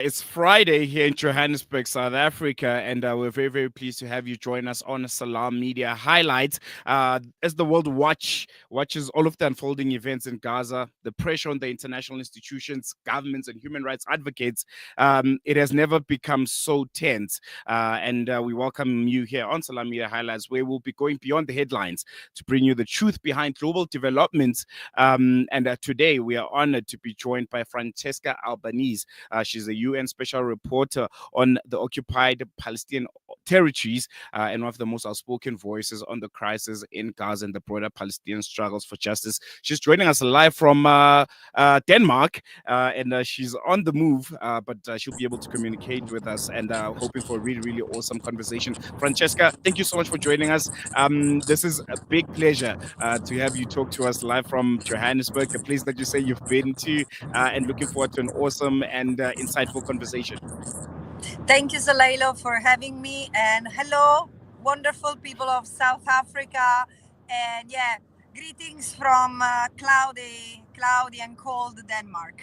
It's Friday here in Johannesburg, South Africa, and we're very, very pleased to have you join us on Salam Media Highlights. As the world watches all of the unfolding events in Gaza, the pressure on the international institutions, governments, and human rights advocates, it has never become so tense. And we welcome you here on Salam Media Highlights, where we'll be going beyond the headlines to bring you the truth behind global developments. And today we are honored to be joined by Francesca Albanese. She's a UN Special Rapporteur on the occupied Palestinian territories and one of the most outspoken voices on the crisis in Gaza and the broader Palestinian struggles for justice. She's joining us live from Denmark, and she's on the move, but she'll be able to communicate with us, and hoping for a really, really awesome conversation. Francesca, thank you so much for joining us. This is a big pleasure to have you talk to us live from Johannesburg, a place that you say you've been to, and looking forward to an awesome and insightful conversation. Thank you, Zalailo, for having me. And hello, wonderful people of South Africa. And yeah, greetings from cloudy and cold Denmark.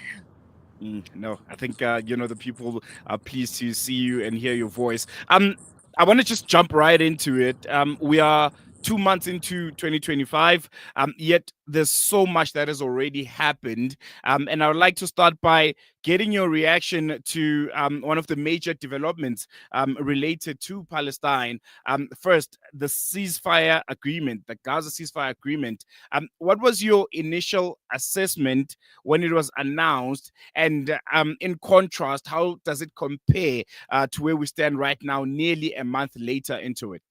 No, I think the people are pleased to see you and hear your voice. I want to just jump right into it. We are 2 months into 2025, yet there's so much that has already happened. And I would like to start by getting your reaction to one of the major developments related to Palestine. First, the ceasefire agreement, the Gaza ceasefire agreement. What was your initial assessment when it was announced? And in contrast, how does it compare to where we stand right now, nearly a month later into it?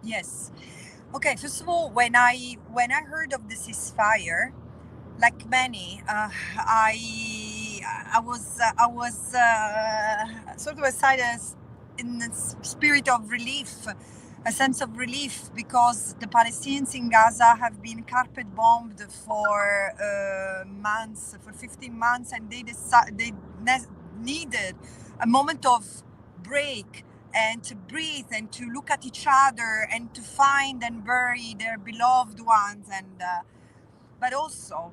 Yes. Okay. First of all, when I heard of the ceasefire, like many, I was sort of excited in the spirit of relief, a sense of relief, because the Palestinians in Gaza have been carpet bombed for months, for 15 months, and they needed a moment of break and to breathe and to look at each other and to find and bury their beloved ones. And but also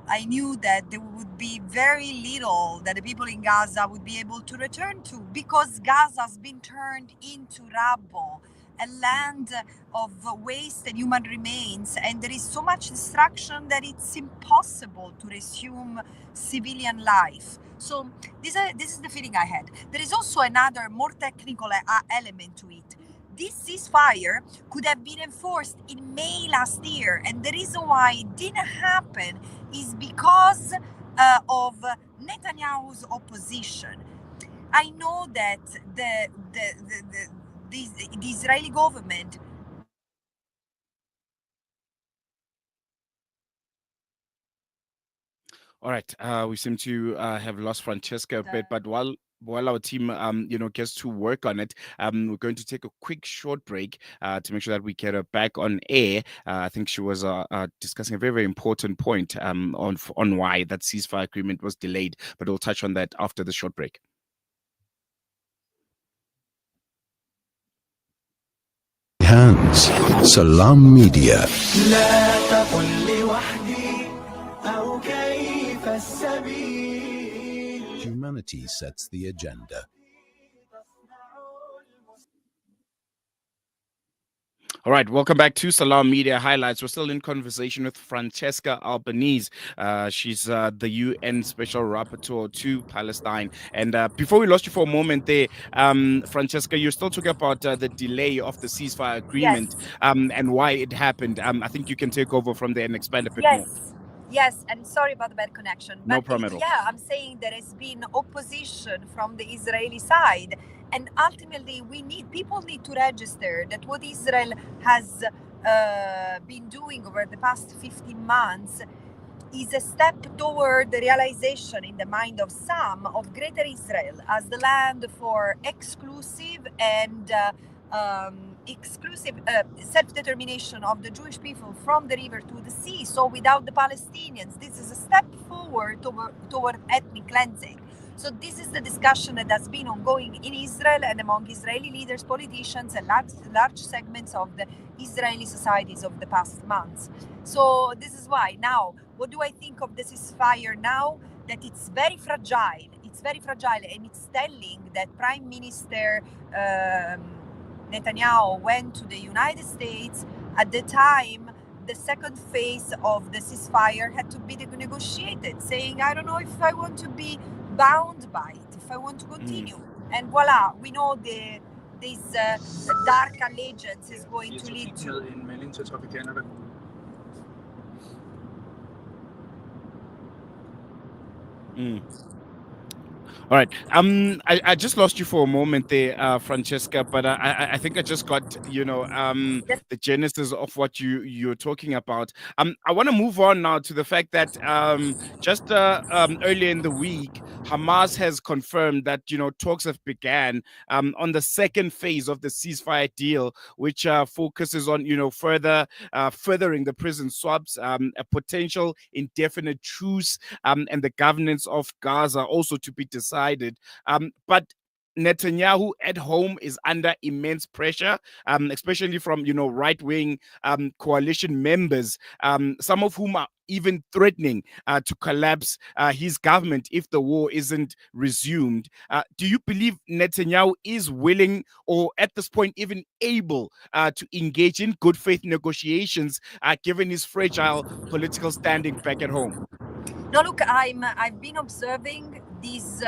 I knew that there would be very little that the people in Gaza would be able to return to, because Gaza has been turned into rubble, a land of waste and human remains, and there is so much destruction that it's impossible to resume civilian life. So this is the feeling I had. There is also another more technical element to it. This ceasefire could have been enforced in May last year, and the reason why it didn't happen is because of Netanyahu's opposition. I know that the Israeli government. All right, we seem to have lost Francesca a bit, but while our team gets to work on it, we're going to take a quick short break to make sure that we get her back on air. I think she was discussing a very, very important point on why that ceasefire agreement was delayed, but we'll touch on that after the short break. Hands Salam Media. Humanity sets the agenda. All right, welcome back to Salam Media Highlights. We're still in conversation with Francesca Albanese. She's the UN Special Rapporteur to Palestine. And before we lost you for a moment there, Francesca, you're still talking about the delay of the ceasefire agreement. Yes. And why it happened. I think you can take over from there and expand a bit more. Yes, and sorry about the bad connection. No problem at all. Yeah, I'm saying there has been opposition from the Israeli side, and ultimately people need to register that what Israel has been doing over the past 15 months is a step toward the realization in the mind of some of Greater Israel as the land for exclusive and self-determination of the Jewish people from the river to the sea. So without the Palestinians, this is a step forward toward ethnic cleansing. So this is the discussion that has been ongoing in Israel and among Israeli leaders, politicians, and large segments of the Israeli societies of the past months. So this is why now, what do I think of the ceasefire now? That it's very fragile. it's very fragile, and it's telling that Prime Minister Netanyahu went to the United States at the time the second phase of the ceasefire had to be negotiated, saying, I don't know if I want to be bound by it, if I want to continue. And voila, we know this dark allegiance is going to lead to... All right. I just lost you for a moment there, Francesca, but I think I just got, the genesis of what you're talking about. I want to move on now to the fact that just earlier in the week, Hamas has confirmed that, talks have began on the second phase of the ceasefire deal, which focuses on, furthering the prison swaps, a potential indefinite truce, and the governance of Gaza also to be decided. But Netanyahu at home is under immense pressure, especially from right-wing coalition members, some of whom are even threatening to collapse his government if the war isn't resumed. Do you believe Netanyahu is willing, or at this point even able, to engage in good faith negotiations, given his fragile political standing back at home? No, look, I've been observing these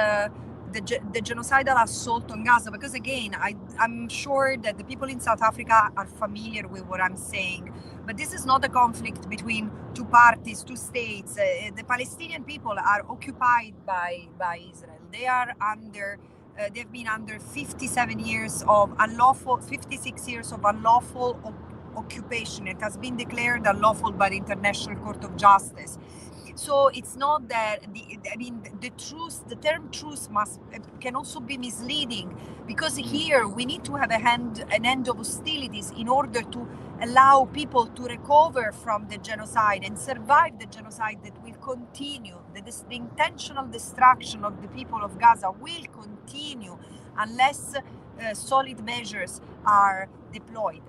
the genocidal assault on Gaza, because again, I'm sure that the people in South Africa are familiar with what I'm saying, but this is not a conflict between two parties, two states. The Palestinian people are occupied by Israel. They are under. They've been under 56 years of unlawful occupation. It has been declared unlawful by the International Court of Justice. So it's not that the term truce can also be misleading, because here we need to have an end of hostilities in order to allow people to recover from the genocide and survive the genocide that will continue. The intentional destruction of the people of Gaza will continue unless solid measures are deployed.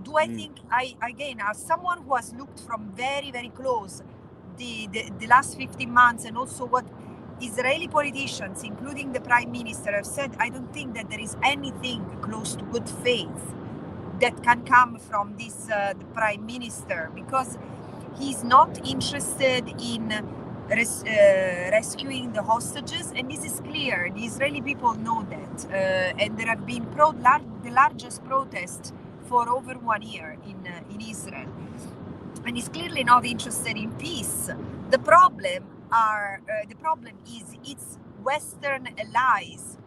Do I think, again, as someone who has looked from very, very close the last 15 months, and also what Israeli politicians, including the Prime Minister, have said, I don't think that there is anything close to good faith that can come from this the Prime Minister, because he's not interested in rescuing the hostages, and this is clear. The Israeli people know that, and there have been the largest protests for over 1 year in Israel. And he's clearly not interested in peace. The problem is its Western allies,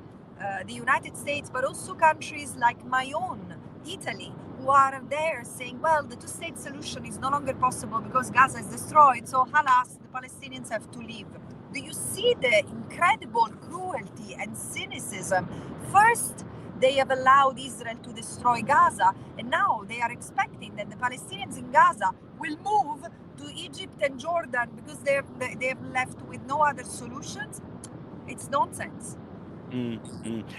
the United States, but also countries like my own, Italy, who are there saying, well, the two-state solution is no longer possible because Gaza is destroyed, so alas, the Palestinians have to leave. Do you see the incredible cruelty and cynicism? First, they have allowed Israel to destroy Gaza, and now they are expecting that the Palestinians in Gaza will move to Egypt and Jordan because they have left with no other solutions. It's nonsense.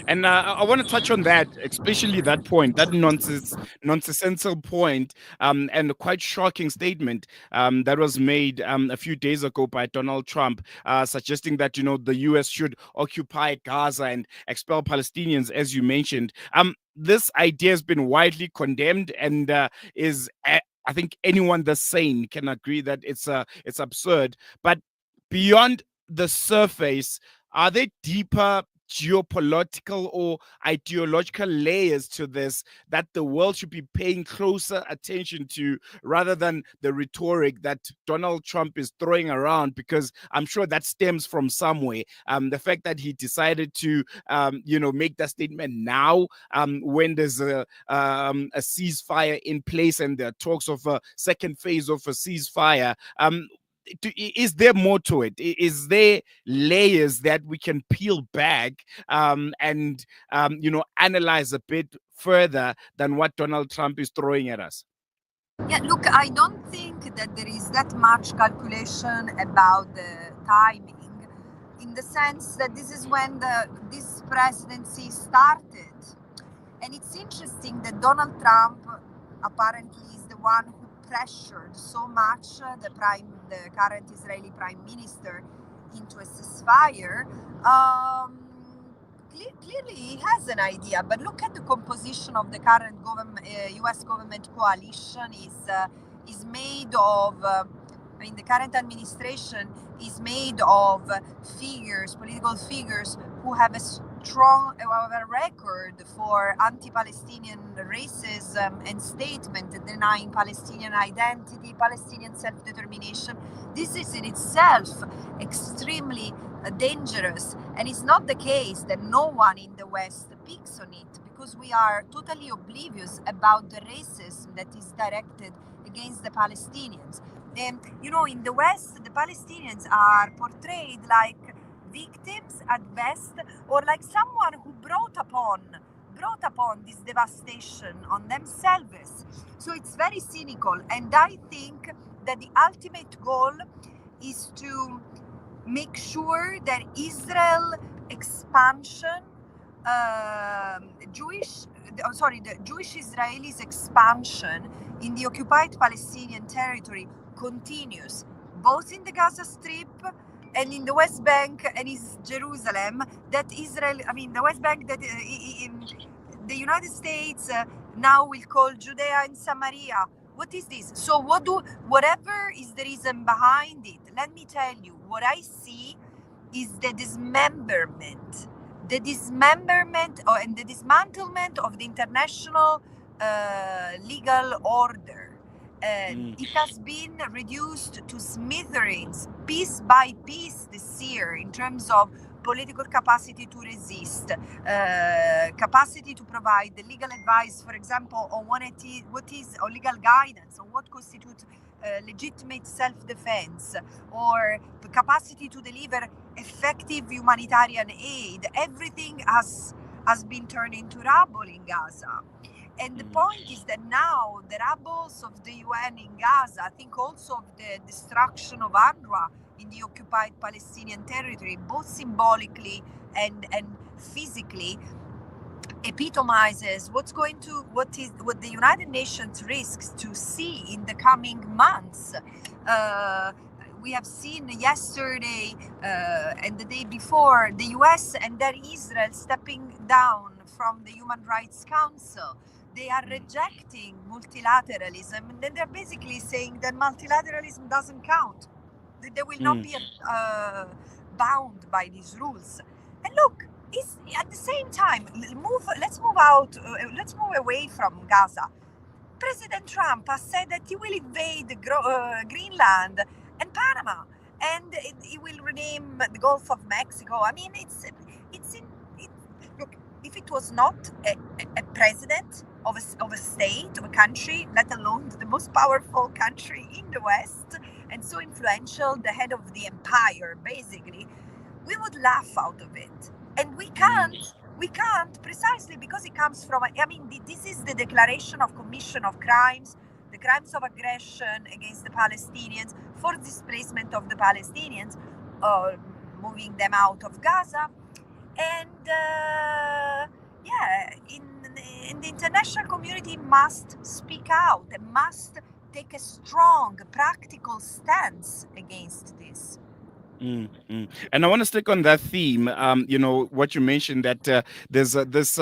And I want to touch on that, especially that point, that nonsensical point, and a quite shocking statement that was made a few days ago by Donald Trump, suggesting that the U.S. should occupy Gaza and expel Palestinians, as you mentioned. This idea has been widely condemned and is, I think, anyone that's sane can agree that it's absurd. But beyond the surface, are there deeper geopolitical or ideological layers to this that the world should be paying closer attention to, rather than the rhetoric that Donald Trump is throwing around? Because I'm sure that stems from somewhere. The fact that he decided to make that statement now, when there's a ceasefire in place and there are talks of a second phase of a ceasefire, is there more to it? Is there layers that we can peel back and analyze a bit further than what Donald Trump is throwing at us? Yeah, look, I don't think that there is that much calculation about the timing, in the sense that this is when this presidency started. And it's interesting that Donald Trump apparently is the one who pressured so much the current Israeli Prime Minister into a ceasefire, clearly he has an idea. But look at the composition of the current U.S. government coalition. Is made of. The current administration is made of political figures who have a strong record for anti-Palestinian racism and statement denying Palestinian identity, Palestinian self-determination. This is in itself extremely dangerous, and it's not the case that no one in the West picks on it, because we are totally oblivious about the racism that is directed against the Palestinians. And in the West, the Palestinians are portrayed like victims at best, or like someone who brought upon this devastation on themselves. So it's very cynical, and I think that the ultimate goal is to make sure that Israel expansion, the Jewish Israelis expansion in the occupied Palestinian territory continues, both in the Gaza Strip and in the West Bank and East Jerusalem. That Israel, the West Bank, that the United States now will call Judea and Samaria. What is this? So whatever is the reason behind it, let me tell you, what I see is the dismemberment and the dismantlement of the international legal order. It has been reduced to smithereens, piece by piece, this year, in terms of political capacity to resist, capacity to provide the legal advice, for example, on what is or legal guidance on what constitutes legitimate self-defense, or the capacity to deliver effective humanitarian aid. Everything has been turned into rubble in Gaza. And the point is that now the rebels of the UN in Gaza, I think also of the destruction of UNRWA in the occupied Palestinian territory, both symbolically and physically, epitomizes what the United Nations risks to see in the coming months. We have seen yesterday and the day before the US and then Israel stepping down from the Human Rights Council. They are rejecting multilateralism, and then they're basically saying that multilateralism doesn't count. They will not be bound by these rules. And look, at the same time, let's move away from Gaza. President Trump has said that he will invade Greenland and Panama, and he will rename the Gulf of Mexico. Look, if it was not a president of a state, of a country, let alone the most powerful country in the West, and so influential, the head of the empire, basically, we would laugh out of it. And we can't, precisely because it comes from, this is the declaration of commission of crimes, the crimes of aggression against the Palestinians, for displacement of the Palestinians, moving them out of Gaza. And the international community must speak out and must take a strong, practical stance against this. And I want to stick on that theme. What you mentioned, that there's this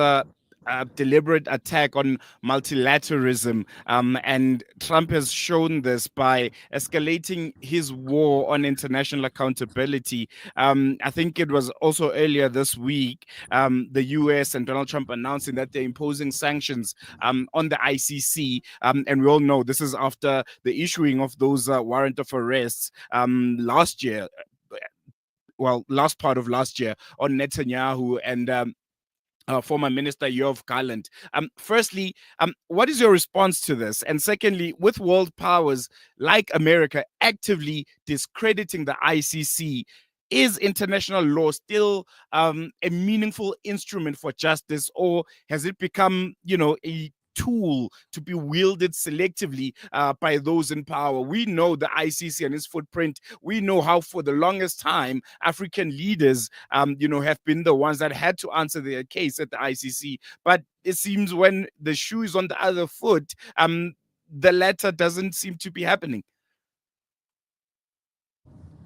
deliberate attack on multilateralism, and Trump has shown this by escalating his war on international accountability. I think it was also earlier this week, the US and Donald Trump announcing that they're imposing sanctions on the ICC, and we all know this is after the issuing of those warrant of arrests last year. Last part of last year, on Netanyahu and former Minister Yoav Gallant. Firstly, what is your response to this? And secondly, with world powers like America actively discrediting the ICC, is international law still a meaningful instrument for justice, or has it become, a tool to be wielded selectively by those in power? We know the ICC and its footprint. We know how for the longest time African leaders have been the ones that had to answer their case at the ICC. But it seems when the shoe is on the other foot, the latter doesn't seem to be happening.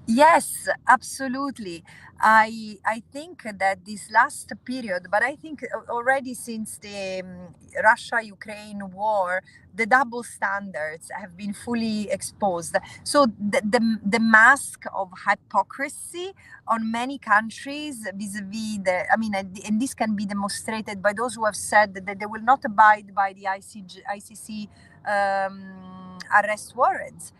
Yes, absolutely. I think that this last period, but I think already since the Russia-Ukraine war, the double standards have been fully exposed. So the mask of hypocrisy on many countries vis-a-vis the, I mean, and this can be demonstrated by those who have said that they will not abide by the ICC arrest warrants.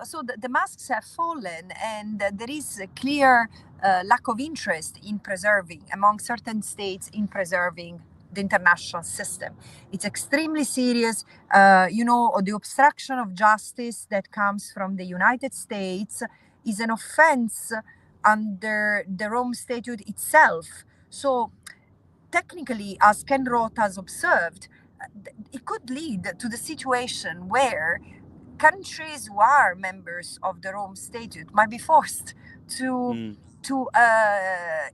So the masks have fallen, and there is a clear lack of interest in preserving, among certain states, in preserving the international system. It's extremely serious. The obstruction of justice that comes from the United States is an offense under the Rome Statute itself. So technically, as Ken Roth has observed, it could lead to the situation where countries who are members of the Rome Statute might be forced to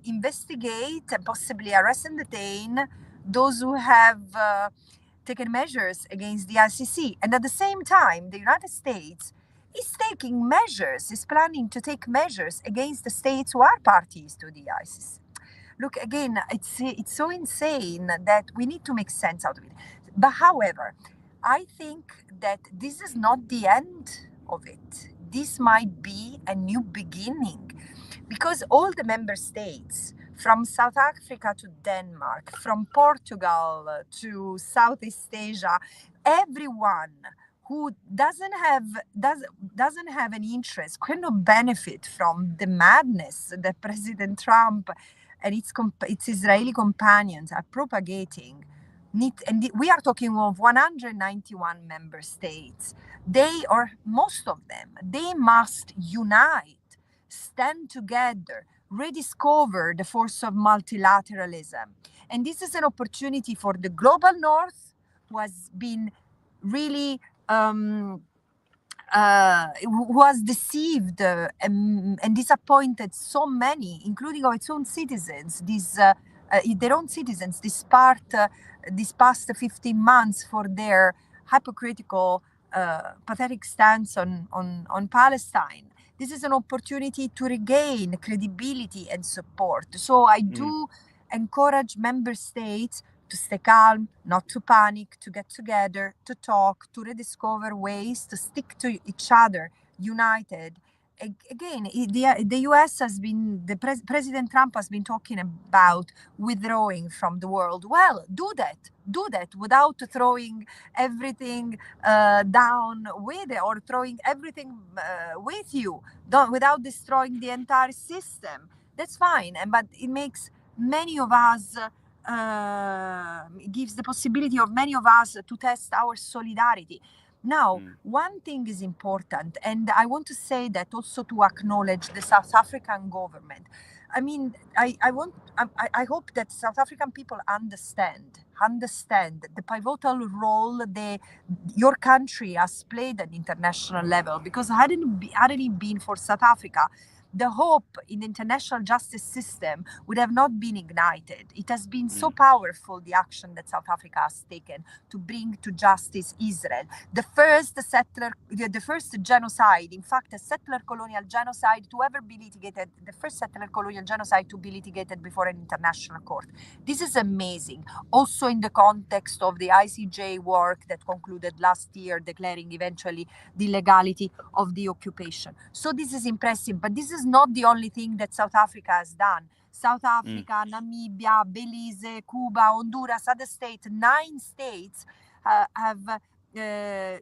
investigate and possibly arrest and detain those who have taken measures against the ICC. And at the same time, the United States is taking measures, is planning to take measures against the states who are parties to the ICC. Look, again, it's so insane that we need to make sense out of it. But however, I think that this is not the end of it. This might be a new beginning, because all the member states, from South Africa to Denmark, from Portugal to Southeast Asia, everyone who doesn't have an interest, cannot benefit from the madness that President Trump and its Israeli companions are propagating. We are talking of 191 member states. They, or most of them, they must unite, stand together, rediscover the force of multilateralism. And this is an opportunity for the global north, who has been really who was deceived and disappointed so many, including of its own citizens, their own citizens, this past 15 months, for their hypocritical, pathetic stance on Palestine. This is an opportunity to regain credibility and support. So I do encourage member states to stay calm, not to panic, to get together, to talk, to rediscover ways to stick to each other, united. Again, the US has been, President Trump has been talking about withdrawing from the world. Well, do that without throwing everything down with it, or throwing everything with you, without destroying the entire system. That's fine, but it makes many of us, gives the possibility of many of us to test our solidarity. Now, one thing is important, and I want to say that also to acknowledge the South African government. I mean, I hope that South African people understand the pivotal role your country has played at international level, because hadn't it been for South Africa, the hope in the international justice system would have not been ignited. It has been so powerful, the action that South Africa has taken to bring to justice Israel. The first genocide, in fact, a settler colonial genocide to ever be litigated, the first settler colonial genocide to be litigated before an international court. This is amazing. Also in the context of the ICJ work that concluded last year, declaring eventually the legality of the occupation. So this is impressive, but this is not the only thing that South Africa has done. South Africa, Namibia, Belize, Cuba, Honduras, other states, 9 states have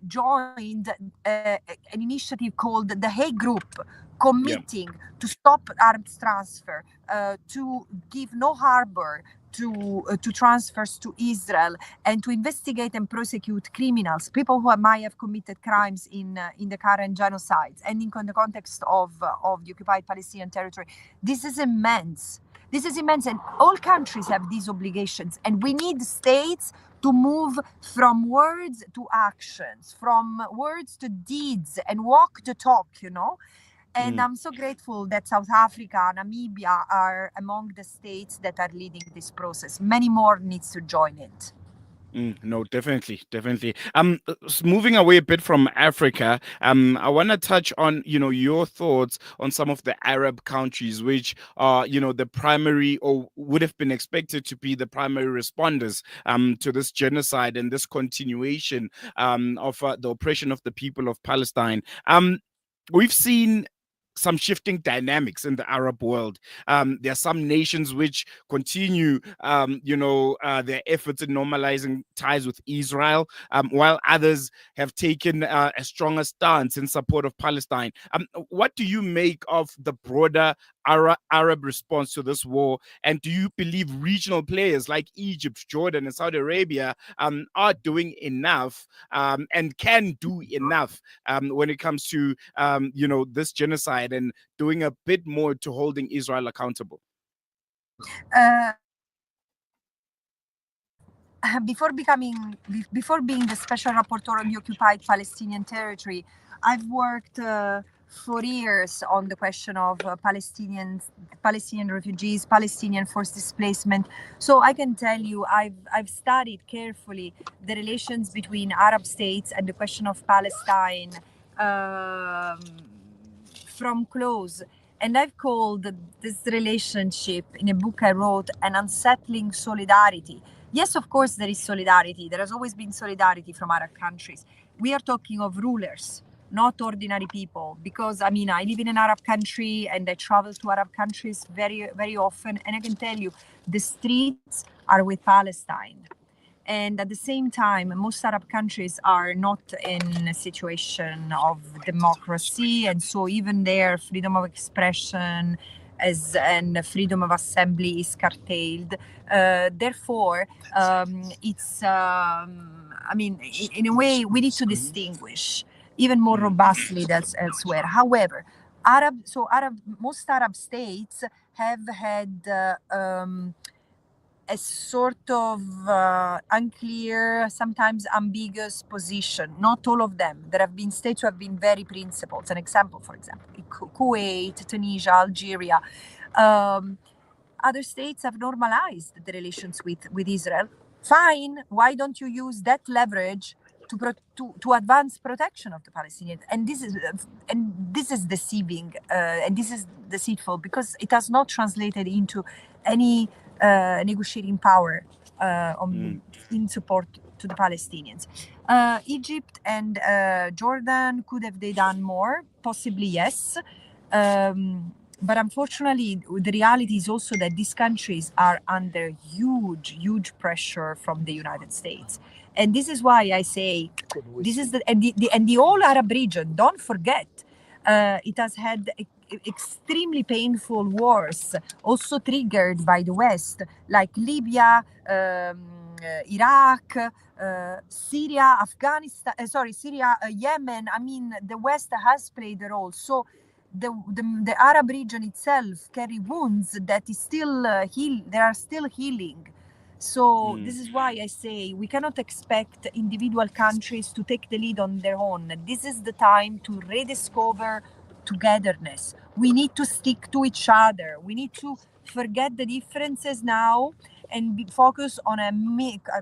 joined an initiative called the Hague Group, committing to stop arms transfer, to give no harbor to transfers to Israel, and to investigate and prosecute criminals, people who might have committed crimes in the current genocides and in the context of the occupied Palestinian territory. This is immense. And all countries have these obligations, and we need states to move from words to actions, from words to deeds, and walk the talk, And I'm so grateful that South Africa, Namibia are among the states that are leading this process. Many more needs to join it. No, definitely, definitely. Moving away a bit from Africa, I want to touch on, your thoughts on some of the Arab countries, which are, the primary or would have been expected to be the primary responders, to this genocide and this continuation, of the oppression of the people of Palestine. We've seen some shifting dynamics in the Arab world. There are some nations which continue, their efforts in normalizing ties with Israel, while others have taken a stronger stance in support of Palestine. What do you make of the broader Arab response to this war? And do you believe regional players like Egypt, Jordan, and Saudi Arabia are doing enough, and can do enough, when it comes to, this genocide and doing a bit more to holding Israel accountable? Uh, before being the special rapporteur on the occupied Palestinian territory, I've worked for years on the question of Palestinian refugees, Palestinian forced displacement. So I can tell you, I've studied carefully the relations between Arab states and the question of Palestine, from close. And I've called this relationship in a book I wrote an unsettling solidarity. Yes, of course, there is solidarity. There has always been solidarity from Arab countries. We are talking of rulers, not ordinary people. Because, I live in an Arab country and I travel to Arab countries very, very often. And I can tell you, the streets are with Palestine. And at the same time, most Arab countries are not in a situation of democracy. And so even their freedom of expression and freedom of assembly is curtailed. Therefore, it's, in a way, we need to distinguish even more robustly than elsewhere. However, most Arab states have had a sort of unclear, sometimes ambiguous position. Not all of them. There have been states who have been very principled. An example, for example, Kuwait, Tunisia, Algeria. Other states have normalized the relations with Israel. Fine. Why don't you use that leverage to advance protection of the Palestinians? And this is deceiving, and this is deceitful because it has not translated into any negotiating power in support to the Palestinians. Egypt and Jordan, could have they done more? Possibly yes. But unfortunately, the reality is also that these countries are under huge pressure from the United States. And this is why I say this is the whole Arab region. Don't forget, it has had extremely painful wars, also triggered by the West, like Libya, Iraq, Syria, Yemen. The West has played a role. So the Arab region itself carry wounds that is still they are still healing. So this is why I say we cannot expect individual countries to take the lead on their own. This is the time to rediscover togetherness. We need to stick to each other. We need to forget the differences now and focus on a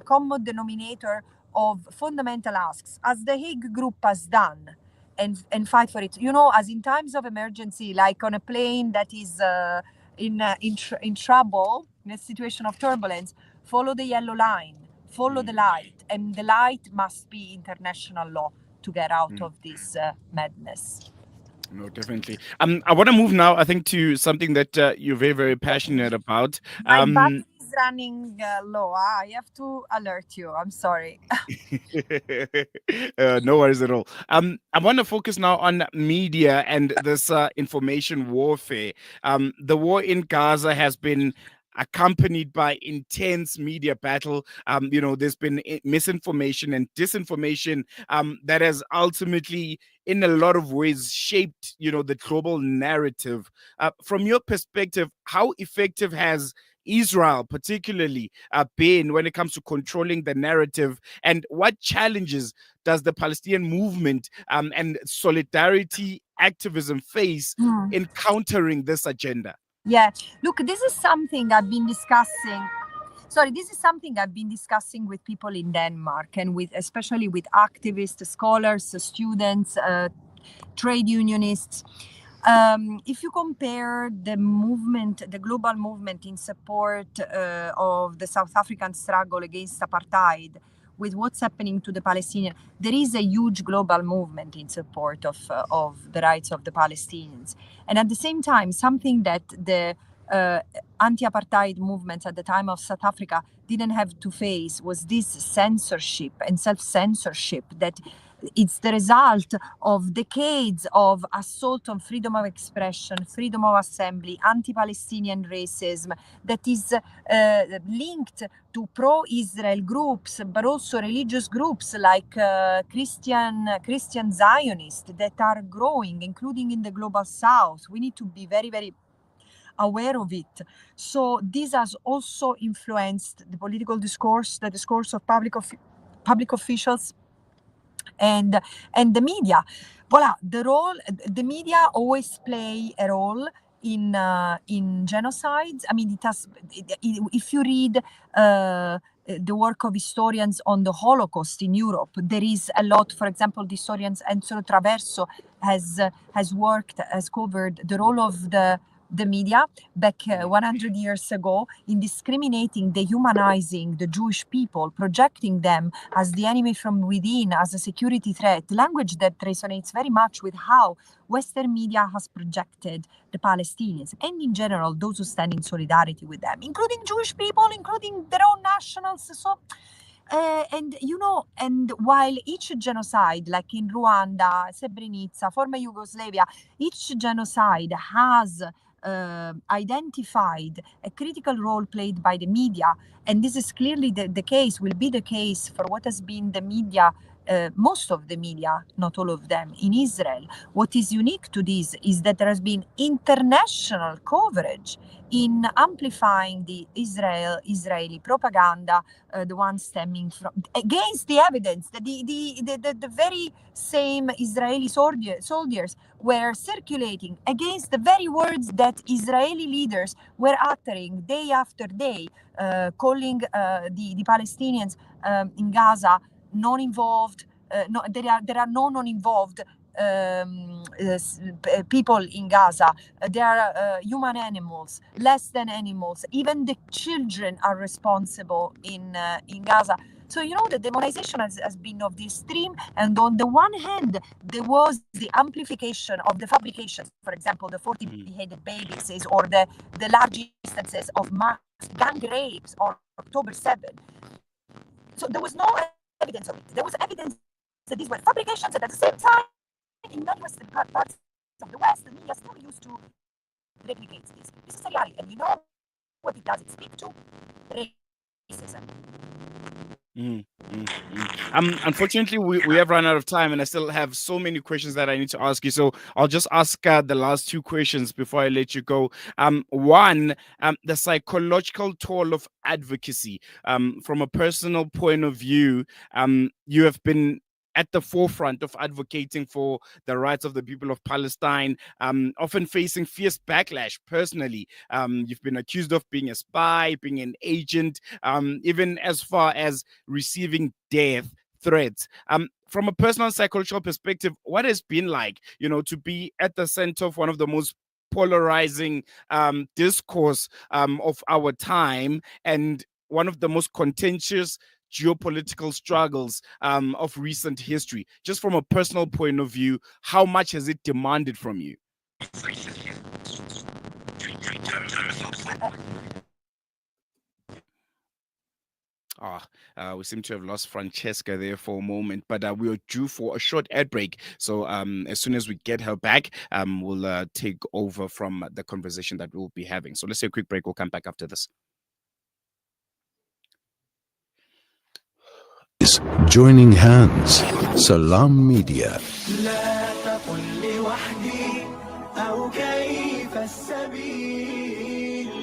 common denominator of fundamental asks, as the Hague Group has done, and fight for it. As in times of emergency, like on a plane that is in trouble, in a situation of turbulence, follow the yellow line, follow the light, and the light must be international law to get out of this madness. No, definitely. I want to move now, I think, to something that you're very, very passionate about. My battery is running low. I have to alert you. I'm sorry. No worries at all. I want to focus now on media and this information warfare. The war in Gaza has been accompanied by intense media battle. There's been misinformation and disinformation that has ultimately, in a lot of ways, shaped, the global narrative. From your perspective, how effective has Israel particularly been when it comes to controlling the narrative, and what challenges does the Palestinian movement and solidarity activism face in countering this agenda? Yeah, look, this is something I've been discussing. Sorry, this is something I've been discussing with people in Denmark and especially with activists, scholars, students, trade unionists. If you compare the movement, the global movement in support of the South African struggle against apartheid with what's happening to the Palestinians, there is a huge global movement in support of the rights of the Palestinians. And at the same time, something that the anti-apartheid movements at the time of South Africa didn't have to face was this censorship and self-censorship that it's the result of decades of assault on freedom of expression, freedom of assembly, anti-Palestinian racism that is linked to pro-Israel groups, but also religious groups like Christian Zionists that are growing, including in the global south. We need to be very, very aware of it. So this has also influenced the political discourse, the discourse of public officials, and the media. Voila, the media always play a role in genocides. I mean, if you read the work of historians on the Holocaust in Europe, there is a lot. For example, the historian Enzo Traverso has covered the role of the media back 100 years ago in discriminating, dehumanizing the Jewish people, projecting them as the enemy from within, as a security threat, language that resonates very much with how Western media has projected the Palestinians and in general those who stand in solidarity with them, including Jewish people, including their own nationals. So and while each genocide, like in Rwanda, Srebrenica, former Yugoslavia, each genocide has identified a critical role played by the media, and this is clearly the case, will be the case for what has been the media, most of the media, not all of them, in Israel. What is unique to this is that there has been international coverage in amplifying the Israeli propaganda, the one stemming from against the evidence that the very same Israeli soldiers were circulating against the very words that Israeli leaders were uttering day after day, calling the Palestinians in Gaza non-involved. There are no non-involved people in Gaza. They are human animals, less than animals. Even the children are responsible in Gaza. So, the demonization has been of the extreme. And on the one hand, there was the amplification of the fabrications, for example, the 40 beheaded babies or the large instances of mass gang rapes on October 7. So there was no evidence of it. There was evidence that these were fabrications, and at the same time, in many Western parts of the West, the media still used to replicate this. This is a reality, and what it does? It speaks to racism. Unfortunately, we have run out of time, and I still have so many questions that I need to ask you. So I'll just ask the last two questions before I let you go. One, the psychological toll of advocacy. From a personal point of view, you have been at the forefront of advocating for the rights of the people of Palestine, often facing fierce backlash personally. You've been accused of being a spy, being an agent, even as far as receiving death threats. From a personal psychological perspective, what has been like, to be at the center of one of the most polarizing discourse of our time and one of the most contentious geopolitical struggles of recent history? Just from a personal point of view, how much has it demanded from you? We seem to have lost Francesca there for a moment, but we are due for a short ad break. So as soon as we get her back, we'll take over from the conversation that we'll be having. So let's take a quick break. We'll come back after this. Joining hands, Salam Media.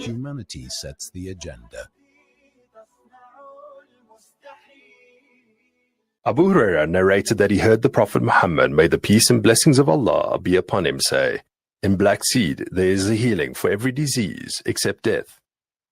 Humanity sets the agenda. Abu Hurairah narrated that he heard the Prophet Muhammad, may the peace and blessings of Allah be upon him, say, "In black seed there is a healing for every disease except death.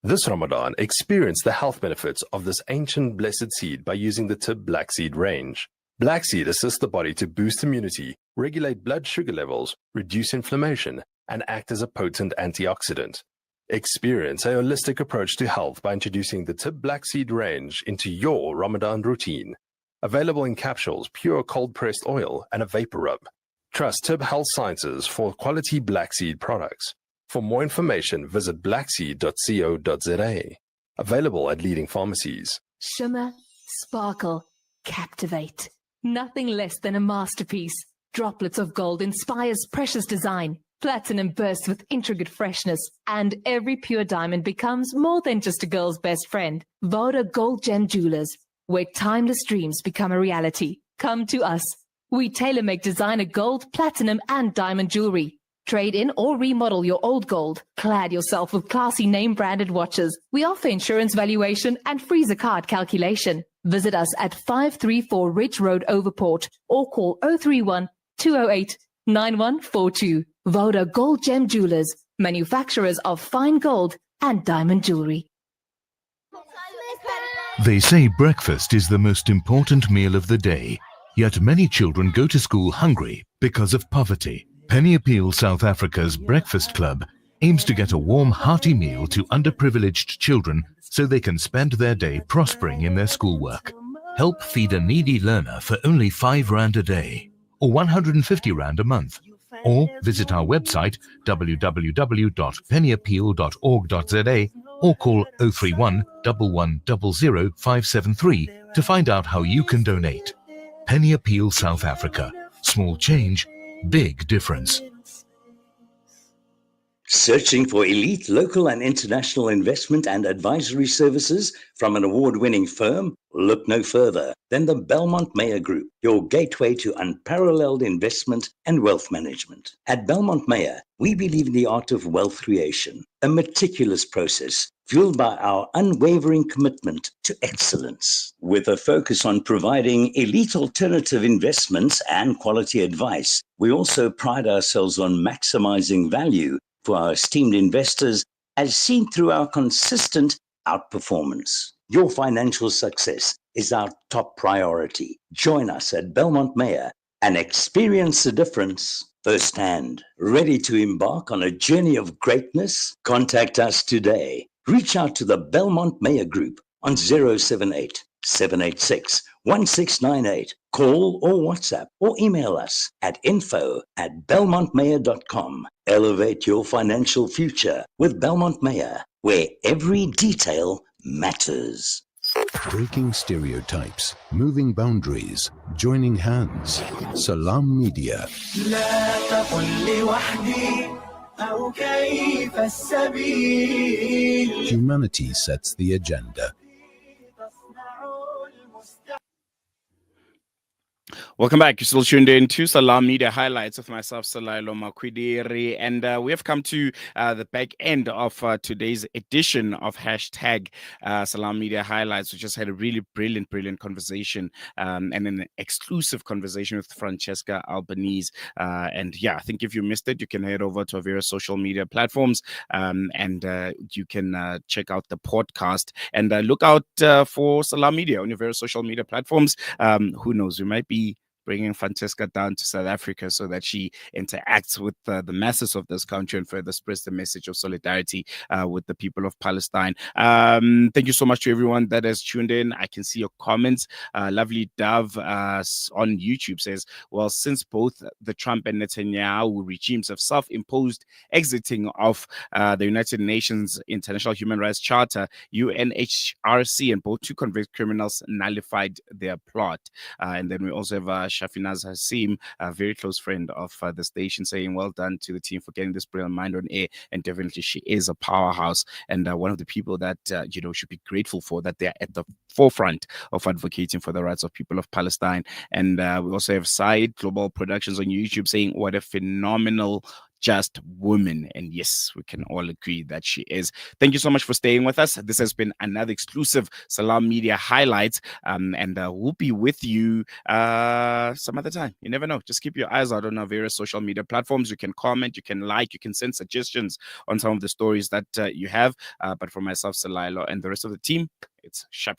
This Ramadan, experience the health benefits of this ancient blessed seed by using the Tib Black Seed range. Black seed assists the body to boost immunity, regulate blood sugar levels, reduce inflammation, and act as a potent antioxidant. Experience a holistic approach to health by introducing the Tib Black Seed range into your Ramadan routine. Available in capsules, pure cold-pressed oil, and a vapor rub. Trust Tib Health Sciences for quality black seed products. For more information, visit blackseed.co.za. Available at leading pharmacies. Shimmer, sparkle, captivate. Nothing less than a masterpiece. Droplets of gold inspires precious design. Platinum bursts with intricate freshness, and every pure diamond becomes more than just a girl's best friend. Voda Gold Gem Jewelers, where timeless dreams become a reality. Come to us. We tailor-make designer gold, platinum, and diamond jewelry. Trade in or remodel your old gold. Clad yourself with classy name-branded watches. We offer insurance valuation and freezer card calculation. Visit us at 534 Ridge Road, Overport, or call 031 208 9142. Voda Gold Gem Jewelers, manufacturers of fine gold and diamond jewelry. They say breakfast is the most important meal of the day, yet many children go to school hungry because of poverty. Penny Appeal South Africa's Breakfast Club aims to get a warm, hearty meal to underprivileged children so they can spend their day prospering in their schoolwork. Help feed a needy learner for only 5 Rand a day, or 150 Rand a month. Or visit our website www.pennyappeal.org.za or call 031 1100 573 to find out how you can donate. Penny Appeal South Africa. Small change, big difference. Searching for elite local and international investment and advisory services from an award-winning firm? Look no further than the Belmont Meyer Group, your gateway to unparalleled investment and wealth management. At Belmont Meyer, we believe in the art of wealth creation, a meticulous process fueled by our unwavering commitment to excellence. With a focus on providing elite alternative investments and quality advice, we also pride ourselves on maximizing value for our esteemed investors, as seen through our consistent outperformance. Your financial success is our top priority. Join us at Belmont Meyer and experience the difference firsthand. Ready to embark on a journey of greatness? Contact us today. Reach out to the Belmont Meyer Group on 078 786 1698. Call or WhatsApp or email us at info@belmontmeyer.com. Elevate your financial future with Belmont Meyer, where every detail matters. Breaking stereotypes, moving boundaries, joining hands. Salam Media. Humanity sets the agenda. Welcome back. You're still tuned in to Salam Media Highlights with myself, Salailo Makwidiri. And we have come to the back end of today's edition of hashtag Salam Media Highlights. We just had a really brilliant conversation and an exclusive conversation with Francesca Albanese. And yeah, I think if you missed it, you can head over to our various social media platforms and you can check out the podcast and look out for Salam Media on your various social media platforms. Who knows, we might be bringing Francesca down to South Africa so that she interacts with the masses of this country and further spreads the message of solidarity with the people of Palestine. Thank you so much to everyone that has tuned in. I can see your comments. Lovely Dove on YouTube says, well, since both the Trump and Netanyahu regimes have self-imposed exiting of the United Nations International Human Rights Charter, UNHRC, and both two convicted criminals nullified their plot. And then we also have Shafinaz Hassim, a very close friend of the station, saying well done to the team for getting this brilliant mind on air, and definitely she is a powerhouse and one of the people that should be grateful for that they're at the forefront of advocating for the rights of people of Palestine. And we also have Said Global Productions on YouTube saying what a phenomenal just woman. And yes, we can all agree that she is. Thank you so much for staying with us. This has been another exclusive Salam Media Highlights, and we'll be with you some other time. You never know. Just keep your eyes out on our various social media platforms. You can comment, you can like, you can send suggestions on some of the stories that you have. But for myself, Salailo, and the rest of the team, it's sharp.